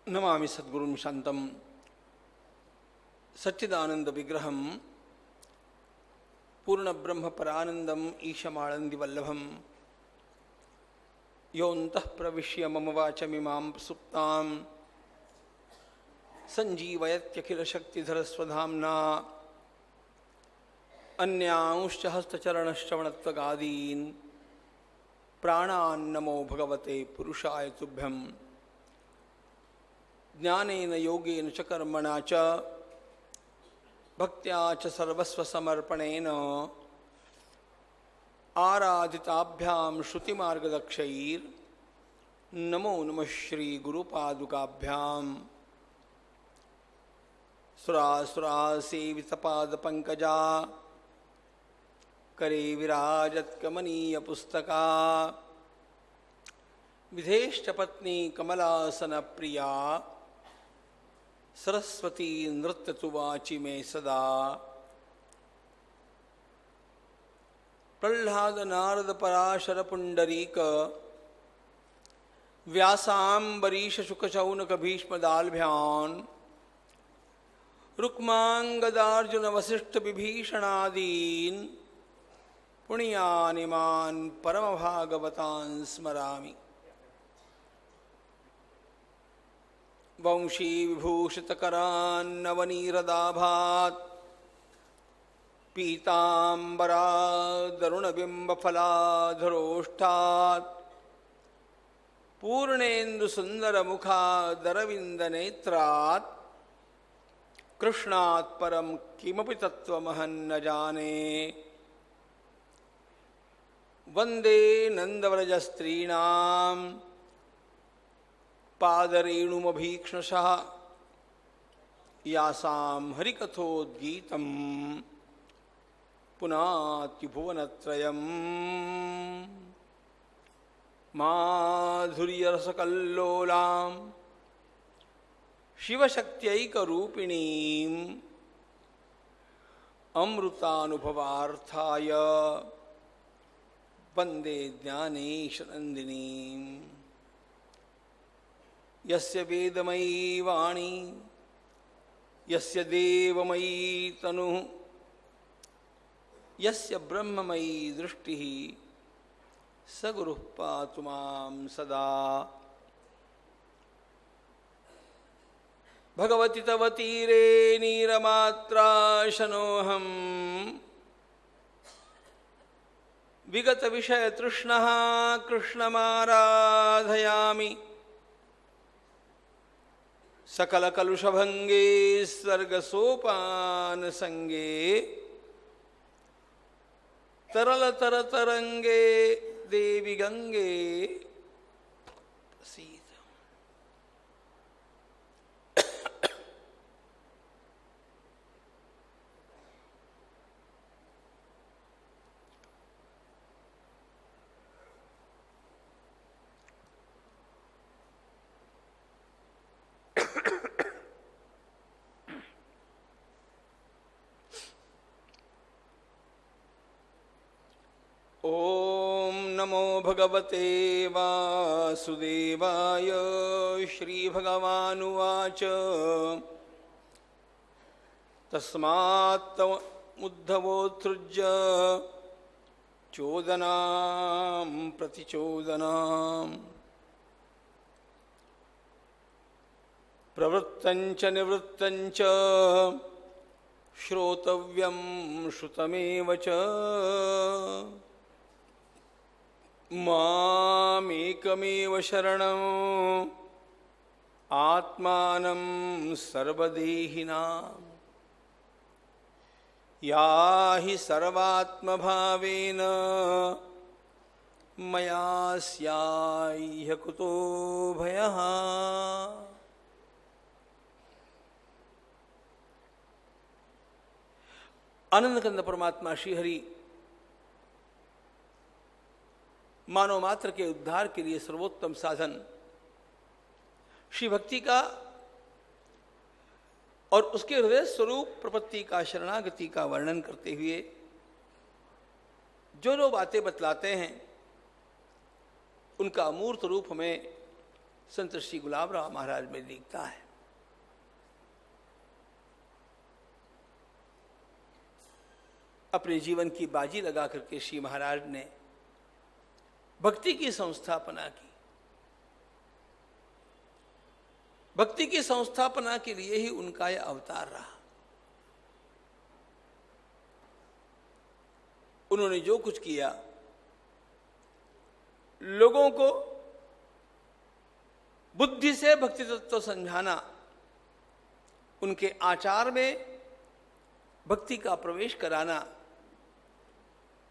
नमामि सद्गुरुं शान्तं सच्चिदानंद विग्रहं पूर्णब्रह्मपरानन्दम् ईशमानन्दिवल्लभं योऽन्तः प्रविश्य मम वाचमिमां प्रसुप्तां सञ्जीवयत्यखिलशक्तिधरस्वधाम्ना अन्यांश्च हस्तचरणश्रवणत्वगादीन् प्राणान्नमो भगवते पुरुषाय तुभ्यं। ज्ञानेन योगेन च कर्मणा च भक्त्या च सर्वस्वसमर्पणेन आराधिताभ्यां श्रुतिमार्गदक्षैर् नमो नमः श्रीगुरुपादुकाभ्यां। सुरासुरासेवितपादपङ्कजा करे विराजत्कमनीयपुस्तका विधेष्टपत्नी कमलासनप्रिया सरस्वती नृत्यतु वाचि मे सदा। प्रह्लाद नारद पराशर पुंडरीक व्यासाम्बरीश शुकशौनक भीष्मदाल्भ्यान् रुक्मांगदार्जुन वसिष्ठ विभीषणादीन् पुण्यानिमान् परमभागवतान् स्मरामि। वंशी विभूषितकरान्नवनीरदाभात् पीताम्बरादरुणबिम्बफलाधरोष्ठात् पूर्णेन्दुसुन्दरमुखादरविन्दनेत्रात् कृष्णात् परं किमपि तत्त्वमहं न जाने। वन्दे नन्दव्रजस्त्रीणां पादरेणुमभीक्ष्णशः यासां हरिकथोद्गीतं पुनात्युभुवनत्रयम्। माधुर्यरसकल्लोलां शिवशक्त्यैकरूपिणीम् अमृतानुभवार्थाय वन्दे ज्ञानेशनन्दिनीम्। यस्य वेदमयी वाणी यस्य देवमयी तनुः यस्य ब्रह्ममयी दृष्टिः स गुरुः पातु मां सदा। भगवति तव तीरे नीरमात्राशनोऽहं विगतविषयतृष्णः कृष्णमाराधयामि। सकलकलुषभङ्गे स्वर्गसोपानसङ्गे तरलतरतरङ्गे देवि गङ्गे प्रसीद। ओम नमो भगवते वासुदेवाय। श्रीभगवानुवाच तस्मात्तमुद्धवोत्सृज्य चोदनां प्रतिचोदनाम् प्रवृत्तञ्च निवृत्तञ्च श्रोतव्यं श्रुतमेव च। मामेकमेव शरणम् आत्मानं सर्वदेहिनां याहि सर्वात्मभावेन मया स्याह्य कुतो भयः। आनंदकंद परमात्मा श्रीहरि मानव मात्र के उद्धार के लिए सर्वोत्तम साधन श्री भक्ति का और उसके हृदय स्वरूप प्रपत्ति का शरणागति का वर्णन करते हुए जो बातें बतलाते हैं उनका अमूर्त रूप हमें संत श्री गुलाबराव महाराज में दिखता है। अपने जीवन की बाजी लगा करके श्री महाराज ने भक्ति की संस्थापना की। भक्ति की संस्थापना के लिए ही उनका यह अवतार रहा। उन्होंने जो कुछ किया, लोगों को बुद्धि से भक्ति तत्व समझाना, उनके आचार में भक्ति का प्रवेश कराना,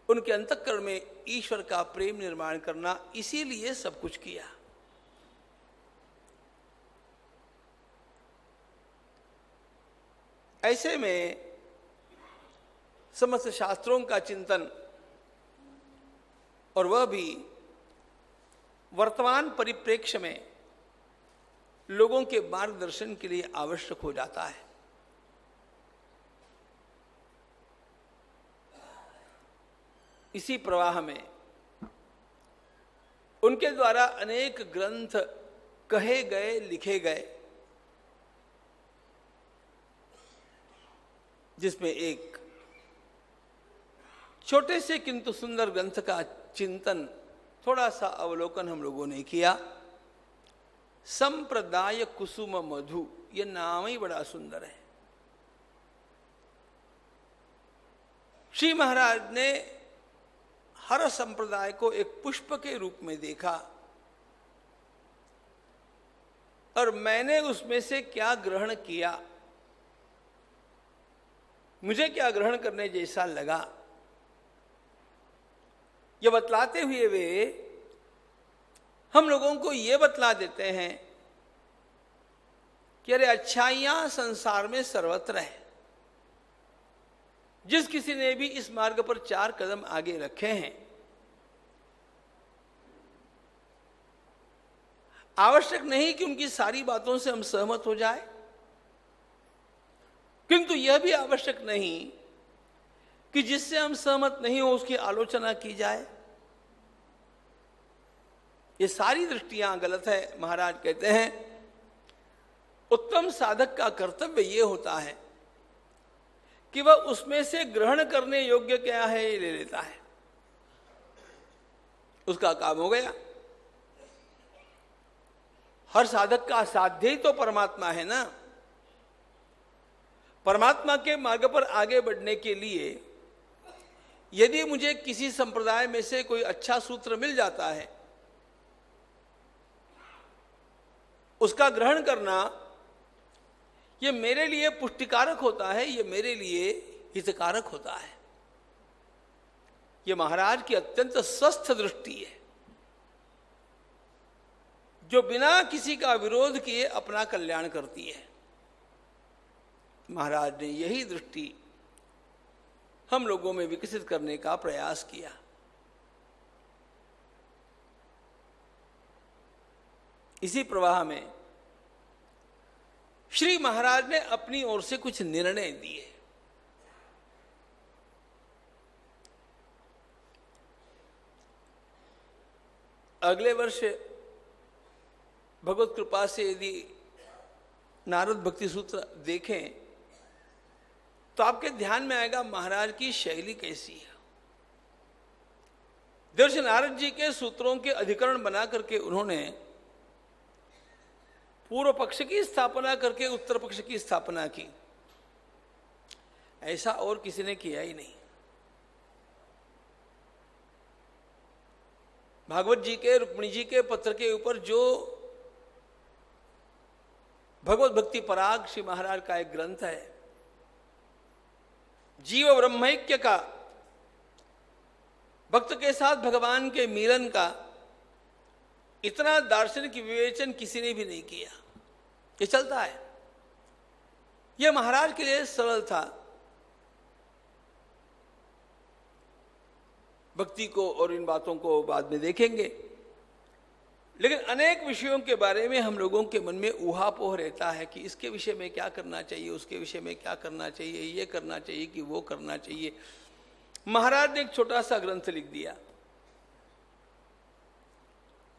उनके अंतःकरण में ईश्वर का प्रेम निर्माण करना, इसीलिए सब कुछ किया। ऐसे में समस्त शास्त्रों का चिंतन, और वह भी वर्तमान परिप्रेक्ष्य में लोगों के मार्गदर्शन के लिए आवश्यक हो जाता है। इसी प्रवाह में उनके द्वारा अनेक ग्रंथ कहे गए, लिखे गए, जिसमें एक छोटे से किंतु सुंदर ग्रंथ का चिंतन, थोड़ा सा अवलोकन हम लोगों ने किया। संप्रदाय कुसुम मधु, यह नाम ही बड़ा सुंदर है। श्री महाराज ने हर संप्रदाय को एक पुष्प के रूप में देखा, और मैंने उसमें से क्या ग्रहण किया, मुझे क्या ग्रहण करने जैसा लगा, यह बतलाते हुए वे हम लोगों को यह बतला देते हैं कि अरे अच्छाइयां संसार में सर्वत्र है। जिस किसी ने भी इस मार्ग पर 4 कदम आगे रखे हैं, आवश्यक नहीं कि उनकी सारी बातों से हम सहमत हो जाए, किंतु यह भी आवश्यक नहीं कि जिससे हम सहमत नहीं हो उसकी आलोचना की जाए। ये सारी दृष्टियां गलत है। महाराज कहते हैं उत्तम साधक का कर्तव्य यह होता है कि वह उसमें से ग्रहण करने योग्य क्या है ये ले लेता है, उसका काम हो गया। हर साधक का साध्य ही तो परमात्मा है ना। परमात्मा के मार्ग पर आगे बढ़ने के लिए यदि मुझे किसी संप्रदाय में से कोई अच्छा सूत्र मिल जाता है, उसका ग्रहण करना यह मेरे लिए पुष्टिकारक होता है, यह मेरे लिए हितकारक होता है। यह महाराज की अत्यंत स्वस्थ दृष्टि है, जो बिना किसी का विरोध किए अपना कल्याण करती है। महाराज ने यही दृष्टि हम लोगों में विकसित करने का प्रयास किया। इसी प्रवाह में श्री महाराज ने अपनी ओर से कुछ निर्णय दिए। अगले वर्ष भगवत कृपा से यदि नारद भक्ति सूत्र देखें तो आपके ध्यान में आएगा महाराज की शैली कैसी है। देवर्षि नारद जी के सूत्रों के अधिकरण बना करके उन्होंने पूर्व पक्ष की स्थापना करके उत्तर पक्ष की स्थापना की। ऐसा और किसी ने किया ही नहीं। भागवत जी के, रुक्मिणी जी के पत्र के ऊपर जो भगवत भक्ति पराग श्री महाराज का एक ग्रंथ है, जीव ब्रह्मैक्य का, भक्त के साथ भगवान के मिलन का इतना दार्शनिक विवेचन किसी ने भी नहीं किया। ये चलता है। यह महाराज के लिए सरल था। भक्ति को और इन बातों को बाद में देखेंगे, लेकिन अनेक विषयों के बारे में हम लोगों के मन में ऊहापोह रहता है कि इसके विषय में क्या करना चाहिए, उसके विषय में क्या करना चाहिए, ये करना चाहिए कि वो करना चाहिए। महाराज ने एक छोटा सा ग्रंथ लिख दिया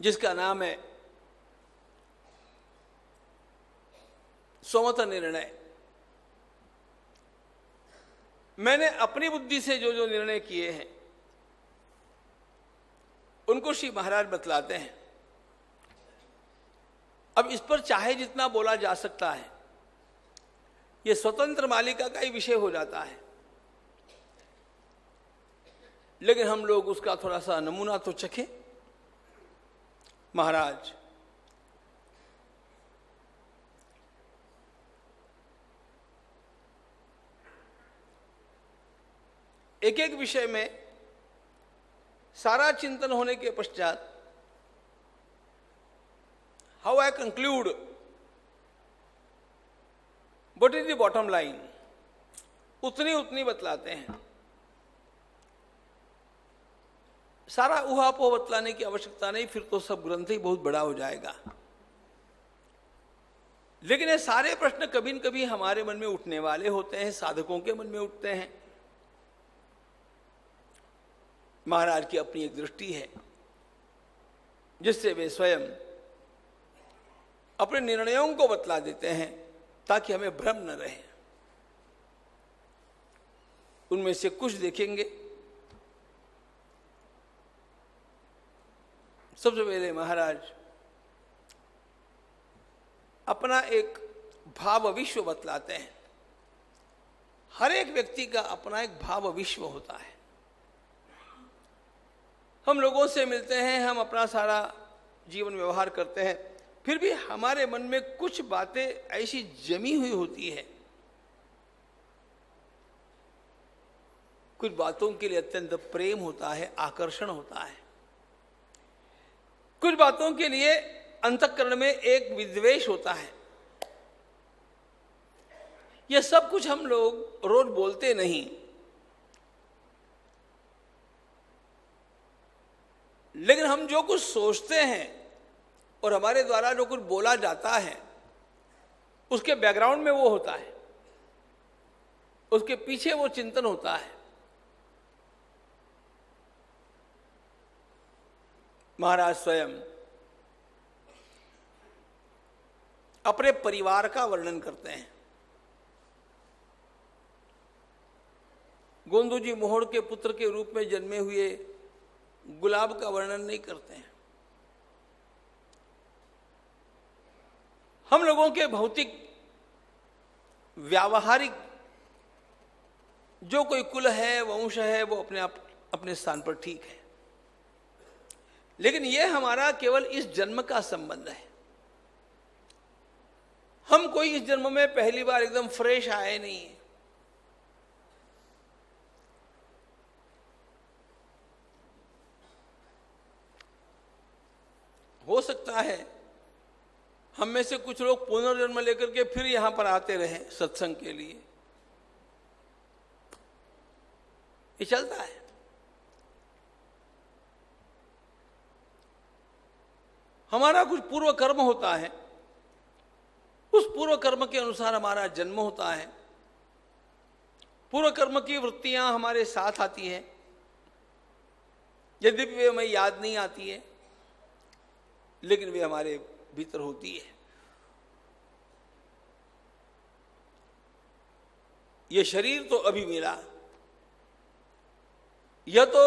जिसका नाम है स्वमत निर्णय। मैंने अपनी बुद्धि से जो जो निर्णय किए हैं उनको श्री महाराज बतलाते हैं। अब इस पर चाहे जितना बोला जा सकता है, यह स्वतंत्र मालिका का ही विषय हो जाता है, लेकिन हम लोग उसका थोड़ा सा नमूना तो चखें। महाराज एक एक विषय में सारा चिंतन होने के पश्चात how I conclude, what is the bottom line, उतनी बतलाते हैं। सारा उहापोह बतलाने की आवश्यकता नहीं, फिर तो सब ग्रंथ ही बहुत बड़ा हो जाएगा। लेकिन ये सारे प्रश्न कभी न कभी हमारे मन में उठने वाले होते हैं, साधकों के मन में उठते हैं। महाराज की अपनी एक दृष्टि है जिससे वे स्वयं अपने निर्णयों को बतला देते हैं ताकि हमें भ्रम न रहे। उनमें से कुछ देखेंगे। सबसे पहले महाराज अपना एक भाव विश्व बतलाते हैं। हर एक व्यक्ति का अपना एक भाव विश्व होता है। हम लोगों से मिलते हैं, हम अपना सारा जीवन व्यवहार करते हैं, फिर भी हमारे मन में कुछ बातें ऐसी जमी हुई होती है। कुछ बातों के लिए अत्यंत प्रेम होता है, आकर्षण होता है। कुछ बातों के लिए अंतःकरण में एक विद्वेष होता है। यह सब कुछ हम लोग रोज बोलते नहीं, लेकिन हम जो कुछ सोचते हैं और हमारे द्वारा जो कुछ बोला जाता है उसके बैकग्राउंड में वो होता है, उसके पीछे वो चिंतन होता है। महाराज स्वयं अपने परिवार का वर्णन करते हैं। गोंदू जी मोहड़ के पुत्र के रूप में जन्मे हुए गुलाब का वर्णन नहीं करते हैं। हम लोगों के भौतिक व्यावहारिक जो कोई कुल है, वंश है, वो अपने आप अपने स्थान पर ठीक है, लेकिन यह हमारा केवल इस जन्म का संबंध है। हम कोई इस जन्म में पहली बार एकदम फ्रेश आए नहीं है। हो सकता है हम में से कुछ लोग पुनर्जन्म लेकर के फिर यहां पर आते रहे सत्संग के लिए, ये चलता है। हमारा कुछ पूर्व कर्म होता है, उस पूर्व कर्म के अनुसार हमारा जन्म होता है। पूर्व कर्म की वृत्तियां हमारे साथ आती हैं, यद्यपि वे हमें याद नहीं आती है, लेकिन वे हमारे भीतर होती है। ये शरीर तो अभी मिला, यह तो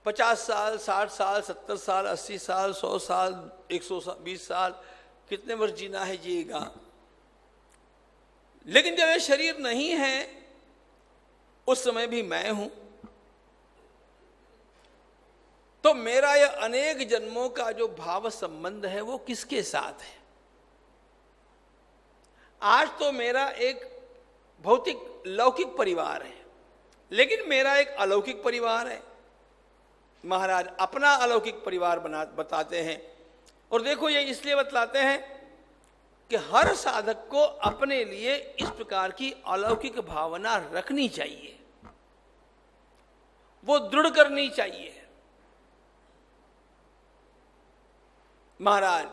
50 साल, 60 साल, 70 साल, 80 साल, 100 साल, 120 साल, कितने वर्ष जीना है जिएगा। लेकिन जब यह शरीर नहीं है उस समय भी मैं हूं, तो मेरा यह अनेक जन्मों का जो भाव संबंध है वो किसके साथ है। आज तो मेरा एक भौतिक लौकिक परिवार है, लेकिन मेरा एक अलौकिक परिवार है। महाराज अपना अलौकिक परिवार बताते हैं। और देखो ये इसलिए बतलाते हैं कि हर साधक को अपने लिए इस प्रकार की अलौकिक भावना रखनी चाहिए, वो दृढ़ करनी चाहिए। महाराज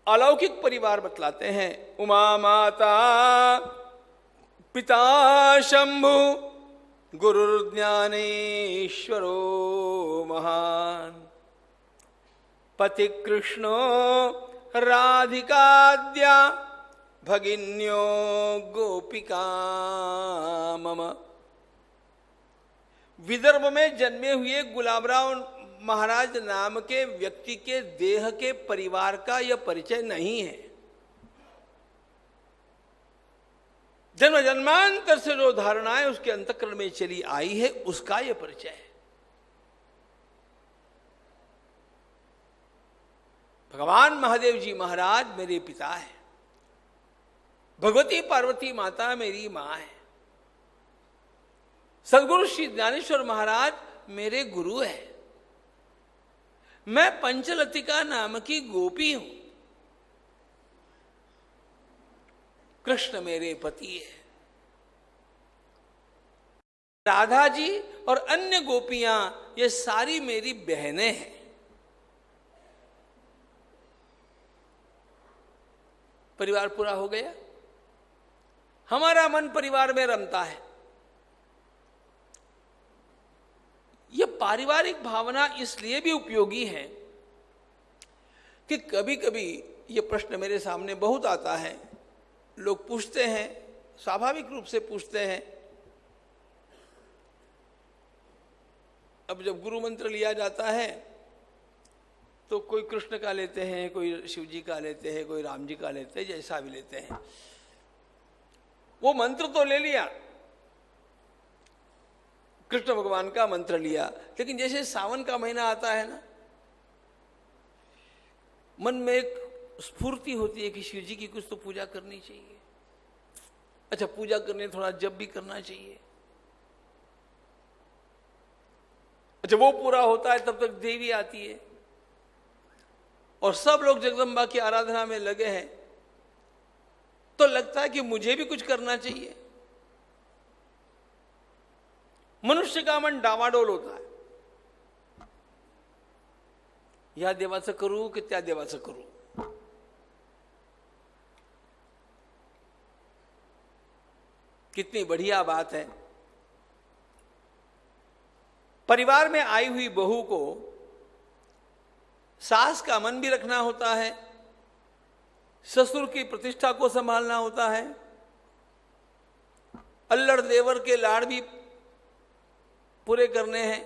अलौकिक परिवार बतलाते हैं। उमा माता पिता शंभु गुरुर्ज्ञानेश्वरो महान, पति कृष्णो राधिकाद्या भगिन्यो गोपिका मम। विदर्भ में जन्मे हुए गुलाबराव महाराज नाम के व्यक्ति के देह के परिवार का यह परिचय नहीं है। जन्म जन्मांतर से जो धारणाएं उसके अंतःकरण में चली आई है, उसका यह परिचय है। भगवान महादेव जी महाराज मेरे पिता है, भगवती पार्वती माता मेरी मां है, सदगुरु श्री ज्ञानेश्वर महाराज मेरे गुरु है, मैं पंचलतिका नाम की गोपी हूं, कृष्ण मेरे पति है, राधा जी और अन्य गोपियां ये सारी मेरी बहनें हैं। परिवार पूरा हो गया। हमारा मन परिवार में रमता है। यह पारिवारिक भावना इसलिए भी उपयोगी है कि कभी कभी यह प्रश्न मेरे सामने बहुत आता है। लोग पूछते हैं, स्वाभाविक रूप से पूछते हैं, अब जब गुरु मंत्र लिया जाता है तो कोई कृष्ण का लेते हैं, कोई शिव जी का लेते हैं, कोई राम जी का लेते हैं, जैसा भी लेते हैं। वो मंत्र तो ले लिया, कृष्ण भगवान का मंत्र लिया, लेकिन जैसे सावन का महीना आता है ना, मन में एक स्फूर्ति होती है कि शिव जी की कुछ तो पूजा करनी चाहिए। अच्छा, पूजा करने थोड़ा जप भी करना चाहिए। अच्छा, वो पूरा होता है तब तक देवी आती है और सब लोग जगदम्बा की आराधना में लगे हैं, तो लगता है कि मुझे भी कुछ करना चाहिए। मनुष्य का मन डावाडोल होता है, या देवाचं करू कि त्या देवाचं करू। कितनी बढ़िया बात है। परिवार में आई हुई बहू को सास का मन भी रखना होता है, ससुर की प्रतिष्ठा को संभालना होता है, अल्लड़ देवर के लाड़ भी पूरे करने हैं,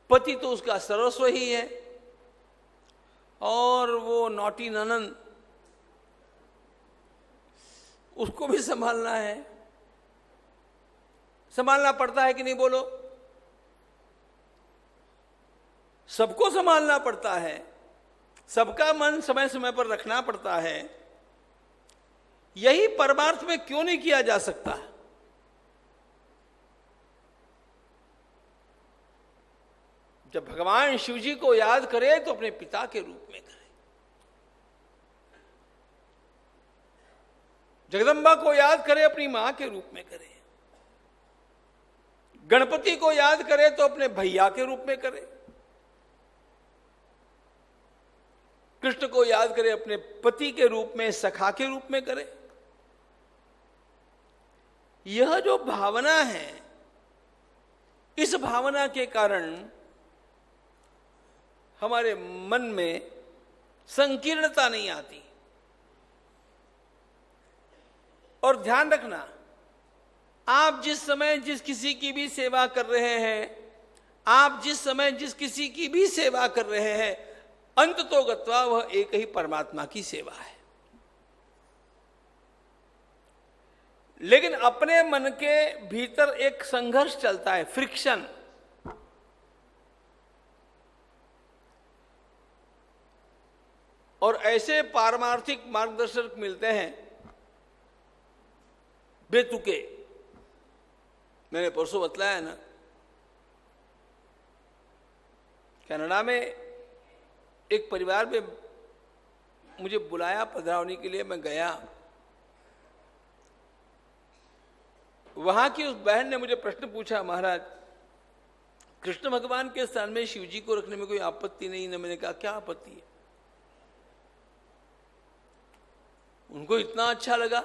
पति तो उसका सर्वस्व ही है, और वो नौटी ननंद उसको भी संभालना है। संभालना पड़ता है कि नहीं बोलो? सबको संभालना पड़ता है, सबका मन समय समय पर रखना पड़ता है। यही परमार्थ में क्यों नहीं किया जा सकता? जब भगवान शिव जी को याद करे तो अपने पिता के रूप में करे, जगदम्बा को याद करे अपनी मां के रूप में करे, गणपति को याद करे तो अपने भैया के रूप में करे, कृष्ण को याद करे अपने पति के रूप में, सखा के रूप में करे। यह जो भावना है, इस भावना के कारण हमारे मन में संकीर्णता नहीं आती। और ध्यान रखना, आप जिस समय जिस किसी की भी सेवा कर रहे हैं, आप जिस समय जिस किसी की भी सेवा कर रहे हैं, अंत तो गत्वा वह एक ही परमात्मा की सेवा है। लेकिन अपने मन के भीतर एक संघर्ष चलता है, फ्रिक्शन। और ऐसे पारमार्थिक मार्गदर्शक मिलते हैं बेतुके। मैंने परसों बतलाया ना, कनाडा में एक परिवार में मुझे बुलाया पधरावनी के लिए, मैं गया। वहां की उस बहन ने मुझे प्रश्न पूछा, महाराज कृष्ण भगवान के स्थान में शिव जी को रखने में कोई आपत्ति नहीं ना? मैंने कहा क्या आपत्ति है? उनको इतना अच्छा लगा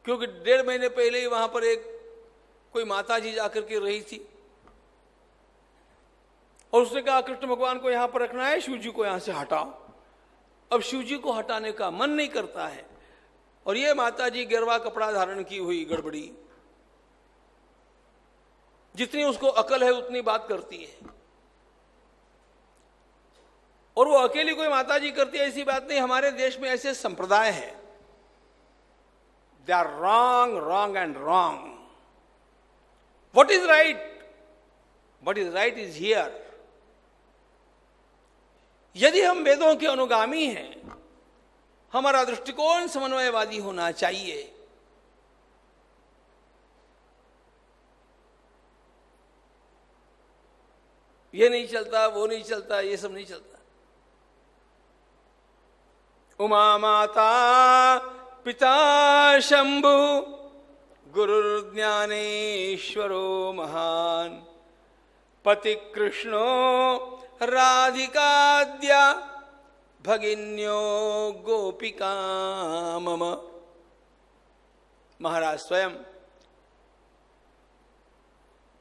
क्योंकि 1.5 महीने पहले ही वहां पर एक कोई माता जी जाकर के रही थी और उसने कहा कृष्ण भगवान को यहां पर रखना है, शिव जी को यहां से हटाओ। अब शिव जी को हटाने का मन नहीं करता है। और ये माता जी गिरवा कपड़ा धारण की हुई गड़बड़ी, जितनी उसको अकल है उतनी बात करती है। और वो अकेली कोई माता जी करती है ऐसी बात नहीं, हमारे देश में ऐसे संप्रदाय हैं, they are wrong wrong and wrong. What is right? What is right is here. यदि हम वेदों के अनुगामी हैं, हमारा दृष्टिकोण समन्वयवादी होना चाहिए। ये नहीं चलता, वो नहीं चलता, ये सब नहीं चलता। उमा माता पिता शंभु गुरुर्ज्ञानेश्वरो महान पति कृष्णो राधिकाद्या भगिन्यो गोपिका मम। महाराज स्वयं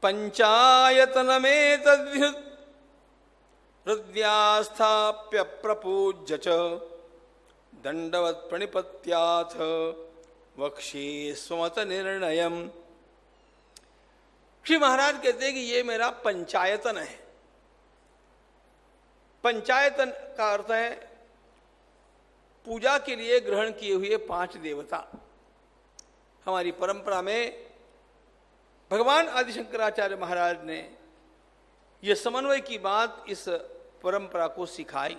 पंचायतनमेतद्विहृत् हृदयास्थाप्य प्रपूज्य च दंडवत् प्रणिपत्याथ वक्ष्ये स्वमत निर्णयम्। श्री महाराज कहते हैं कि ये मेरा पंचायतन है। पंचायतन का अर्थ है पूजा के लिए ग्रहण किए हुए 5 देवता। हमारी परंपरा में भगवान आदि शंकराचार्य महाराज ने यह समन्वय की बात इस परंपरा को सिखाई।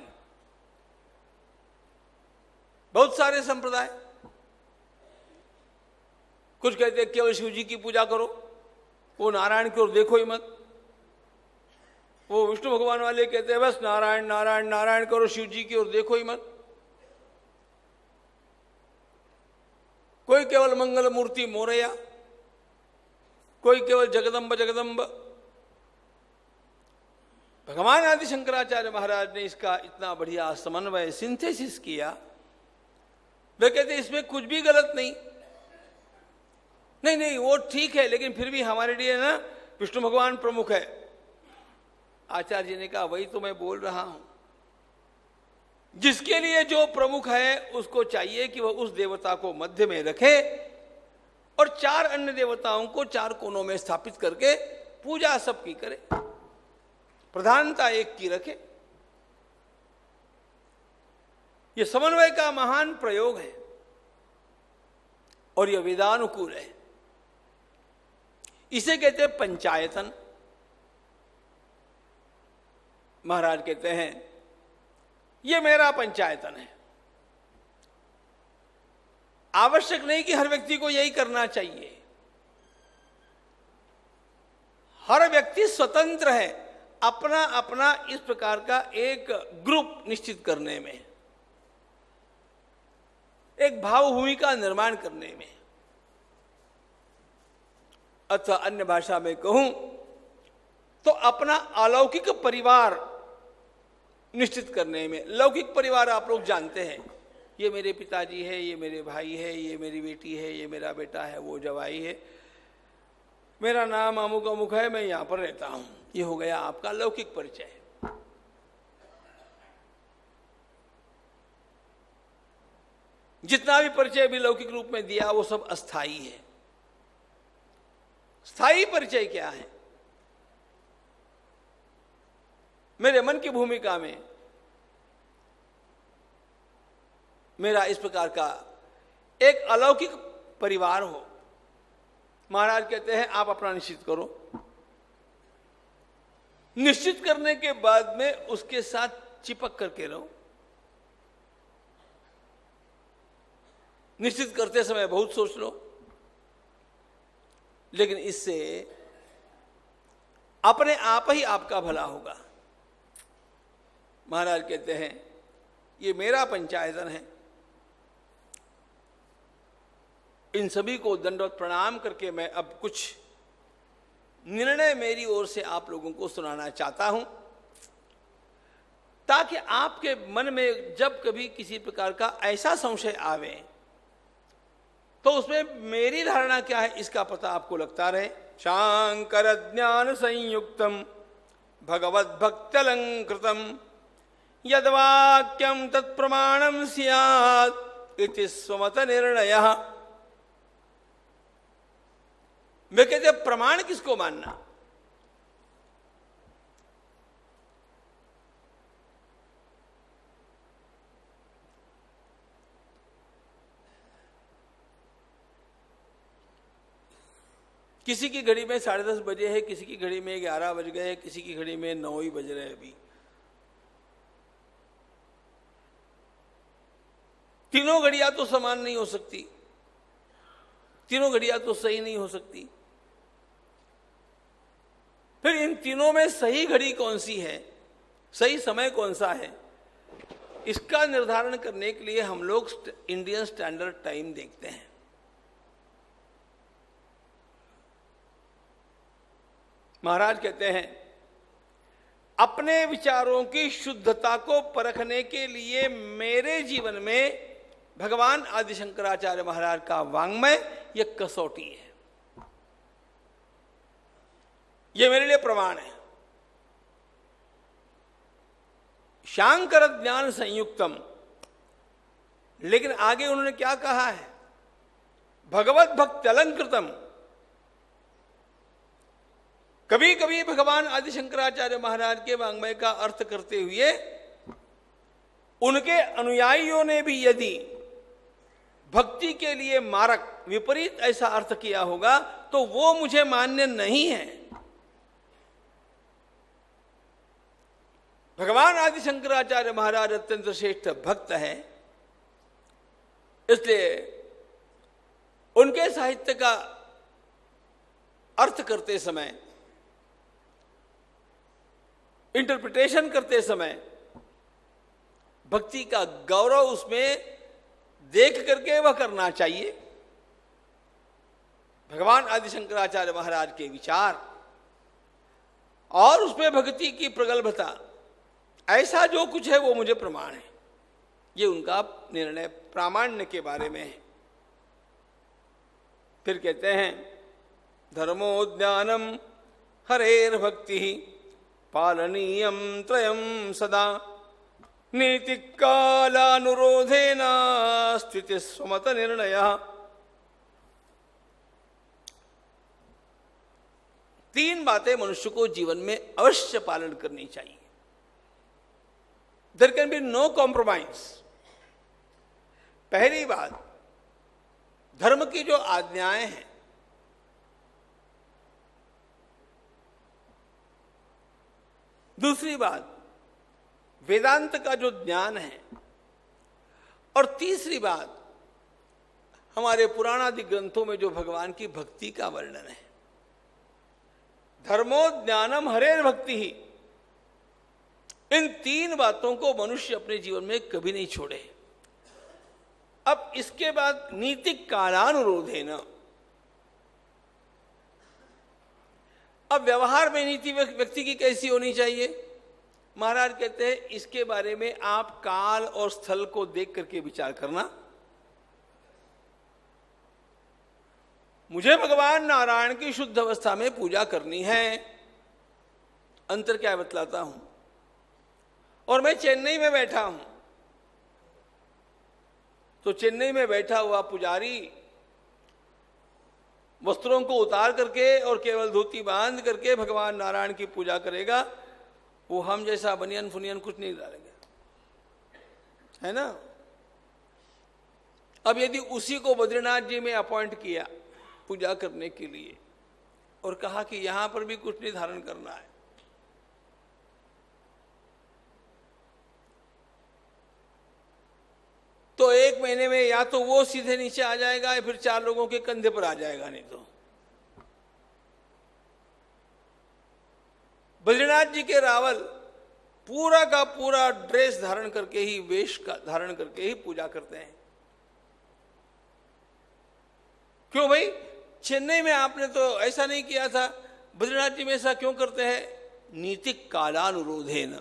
बहुत सारे संप्रदाय, कुछ कहते हैं केवल शिव जी की पूजा करो, वो नारायण की ओर देखो ही मत। वो विष्णु भगवान वाले कहते हैं बस नारायण नारायण नारायण करो, शिव जी की ओर देखो ही मत। कोई केवल मंगल मूर्ति मोरया, कोई केवल जगदम्ब जगदम्ब। भगवान आदि शंकराचार्य महाराज ने इसका इतना बढ़िया समन्वय सिंथेसिस किया। वे कहते इसमें कुछ भी गलत नहीं, नहीं नहीं वो ठीक है, लेकिन फिर भी हमारे लिए ना विष्णु भगवान प्रमुख है। आचार्य जी ने कहा वही तो मैं बोल रहा हूं, जिसके लिए जो प्रमुख है उसको चाहिए कि वह उस देवता को मध्य में रखे और 4 अन्य देवताओं को 4 कोनों में स्थापित करके पूजा सबकी करे, प्रधानता एक की रखे। यह समन्वय का महान प्रयोग है और यह वेदानुकूल है। इसे कहते हैं पंचायतन। महाराज कहते हैं यह मेरा पंचायतन है। आवश्यक नहीं कि हर व्यक्ति को यही करना चाहिए। हर व्यक्ति स्वतंत्र है अपना अपना इस प्रकार का एक ग्रुप निश्चित करने में, एक भावभूमि का निर्माण करने में, अथवा अन्य भाषा में कहूं तो अपना अलौकिक परिवार निश्चित करने में। लौकिक परिवार आप लोग जानते हैं, ये मेरे पिताजी है, ये मेरे भाई है, ये मेरी बेटी है, ये मेरा बेटा है, वो जवाई है, मेरा नाम अमुक अमुक है, मैं यहां पर रहता हूं। ये हो गया आपका लौकिक परिचय। जितना भी परिचय भी लौकिक रूप में दिया वो सब अस्थाई है। स्थायी परिचय क्या है? मेरे मन की भूमिका में मेरा इस प्रकार का एक अलौकिक परिवार हो। महाराज कहते हैं आप अपना निश्चित करो। निश्चित करने के बाद में उसके साथ चिपक करके रहो। निश्चित करते समय बहुत सोच लो, लेकिन इससे अपने आप ही आपका भला होगा। महाराज कहते हैं ये मेरा पंचायतन है। इन सभी को दंडवत प्रणाम करके मैं अब कुछ निर्णय मेरी ओर से आप लोगों को सुनाना चाहता हूं, ताकि आपके मन में जब कभी किसी प्रकार का ऐसा संशय आवे तो उसमें मेरी धारणा क्या है इसका पता आपको लगता रहे। शांकर ज्ञान संयुक्तम भगवद भक्त्यलंकृतम यद्वाक्यम तत्प्रमाणम स्यात् इति स्वमत निर्णयः। वे कहते प्रमाण किसको मानना? किसी की घड़ी में 10:30 बजे है, किसी की घड़ी में 11 बज गए, किसी की घड़ी में 9 ही बज रहे हैं। अभी तीनों घड़ियां तो समान नहीं हो सकती, तीनों घड़ियां तो सही नहीं हो सकती। फिर इन तीनों में सही घड़ी कौन सी है, सही समय कौन सा है, इसका निर्धारण करने के लिए हम लोग इंडियन स्टैंडर्ड टाइम देखते हैं। महाराज कहते हैं अपने विचारों की शुद्धता को परखने के लिए मेरे जीवन में भगवान आदि शंकराचार्य महाराज का वाङ्मय यह कसौटी है, यह मेरे लिए प्रमाण है। शांकर ज्ञान संयुक्तम, लेकिन आगे उन्होंने क्या कहा है? भगवत भक्ति अलंकृतम। कभी कभी भगवान आदि शंकराचार्य महाराज के वाङ्मय का अर्थ करते हुए उनके अनुयायियों ने भी यदि भक्ति के लिए मारक विपरीत ऐसा अर्थ किया होगा तो वो मुझे मान्य नहीं है। भगवान आदि शंकराचार्य महाराज अत्यंत श्रेष्ठ भक्त है, इसलिए उनके साहित्य का अर्थ करते समय, इंटरप्रिटेशन करते समय भक्ति का गौरव उसमें देख करके वह करना चाहिए। भगवान आदि शंकराचार्य महाराज के विचार और उसमें भक्ति की प्रगल्भता, ऐसा जो कुछ है वो मुझे प्रमाण है। ये उनका निर्णय प्रामाण्य के बारे में है। फिर कहते हैं धर्मोद्यानम हरेर भक्ति पालनीयम त्रयम सदा नीति कालानुरोधेन स्थिति स्वमत निर्णय। तीन बातें मनुष्य को जीवन में अवश्य पालन करनी चाहिए। There can be no compromise. पहली बात, धर्म की जो आज्ञाएं हैं, दूसरी बात वेदांत का जो ज्ञान है, और तीसरी बात हमारे पुराणादि ग्रंथों में जो भगवान की भक्ति का वर्णन है। धर्मो ज्ञानम हरेर भक्ति ही, इन तीन बातों को मनुष्य अपने जीवन में कभी नहीं छोड़े। अब इसके बाद नीतिक कालानुरोधेन, अब व्यवहार में नीति व्यक्ति की कैसी होनी चाहिए? महाराज कहते हैं इसके बारे में आप काल और स्थल को देख करके विचार करना। मुझे भगवान नारायण की शुद्ध अवस्था में पूजा करनी है, अंतर क्या बतलाता हूं, और मैं चेन्नई में बैठा हूं, तो चेन्नई में बैठा हुआ पुजारी वस्त्रों को उतार करके और केवल धोती बांध करके भगवान नारायण की पूजा करेगा, वो हम जैसा बनियान फुनियान कुछ नहीं डालेंगे, है ना। अब यदि उसी को बद्रीनाथ जी में अपॉइंट किया पूजा करने के लिए और कहा कि यहां पर भी कुछ नहीं धारण करना है, तो 1 महीने में या तो वो सीधे नीचे आ जाएगा या फिर 4 लोगों के कंधे पर आ जाएगा। नहीं तो बद्रीनाथ जी के रावल पूरा का पूरा ड्रेस धारण करके ही, वेश का धारण करके ही पूजा करते हैं। क्यों भाई? चेन्नई में आपने तो ऐसा नहीं किया था, बद्रीनाथ जी में ऐसा क्यों करते हैं? नीतिक कालानुरोधेन,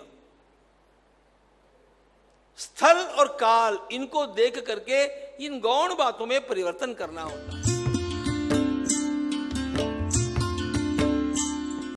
स्थल और काल इनको देख करके इन गौण बातों में परिवर्तन करना होता है।